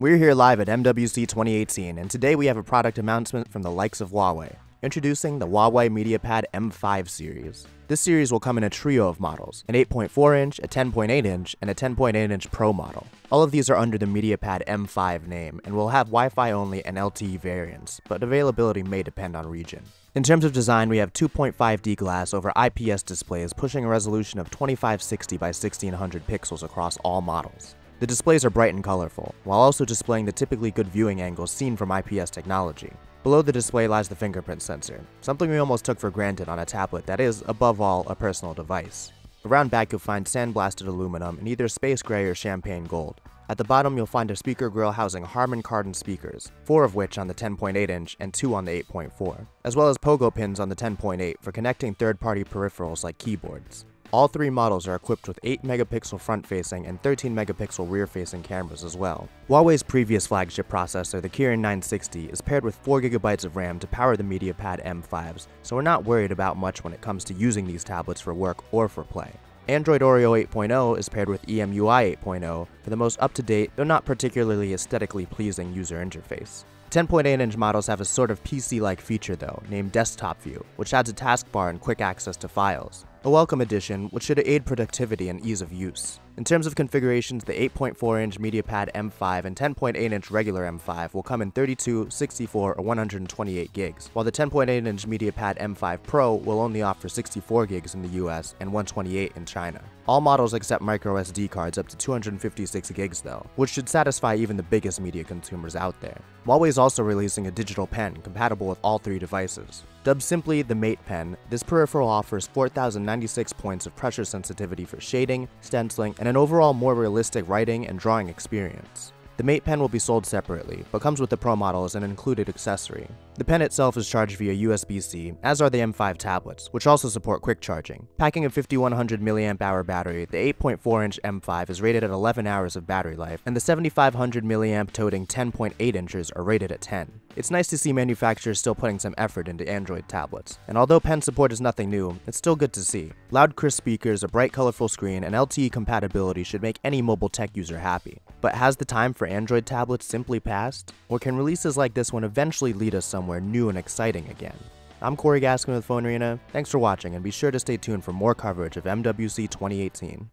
We're here live at MWC 2018, and today we have a product announcement from the likes of Huawei, introducing the Huawei MediaPad M5 series. This series will come in a trio of models, an 8.4-inch, a 10.8-inch, and a 10.8-inch Pro model. All of these are under the MediaPad M5 name, and will have Wi-Fi only and LTE variants, but availability may depend on region. In terms of design, we have 2.5D glass over IPS displays pushing a resolution of 2560 by 1600 pixels across all models. The displays are bright and colorful, while also displaying the typically good viewing angles seen from IPS technology. Below the display lies the fingerprint sensor, something we almost took for granted on a tablet that is, above all, a personal device. Around back you'll find sandblasted aluminum in either space gray or champagne gold. At the bottom you'll find a speaker grille housing Harman Kardon speakers, 4 of which on the 10.8-inch and 2 on the 8.4, as well as pogo pins on the 10.8 for connecting third-party peripherals like keyboards. All 3 models are equipped with 8-megapixel front-facing and 13-megapixel rear-facing cameras as well. Huawei's previous flagship processor, the Kirin 960, is paired with 4GB of RAM to power the MediaPad M5s, so we're not worried about much when it comes to using these tablets for work or for play. Android Oreo 8.0 is paired with EMUI 8.0 for the most up-to-date, though not particularly aesthetically pleasing user interface. 10.8-inch models have a sort of PC-like feature though, named Desktop View, which adds a taskbar and quick access to files. A welcome addition, which should aid productivity and ease of use. In terms of configurations, the 8.4-inch MediaPad M5 and 10.8-inch regular M5 will come in 32, 64, or 128 gigs, while the 10.8-inch MediaPad M5 Pro will only offer 64 gigs in the US and 128 in China. All models accept microSD cards up to 256 gigs though, which should satisfy even the biggest media consumers out there. Huawei is also releasing a digital pen compatible with all 3 devices. Dubbed simply the Mate Pen, this peripheral offers 4,096 points of pressure sensitivity for shading, stenciling, and an overall more realistic writing and drawing experience. The Mate Pen will be sold separately, but comes with the Pro model as an included accessory. The pen itself is charged via USB-C, as are the M5 tablets, which also support quick charging. Packing a 5100 mAh battery, the 8.4-inch M5 is rated at 11 hours of battery life, and the 7500 mAh toting 10.8 inches are rated at 10. It's nice to see manufacturers still putting some effort into Android tablets, and although pen support is nothing new, it's still good to see. Loud crisp speakers, a bright colorful screen, and LTE compatibility should make any mobile tech user happy. But has the time for Android tablets simply passed? Or can releases like this one eventually lead us somewhere new and exciting again? I'm Corey Gaskin with PhoneArena, thanks for watching and be sure to stay tuned for more coverage of MWC 2018.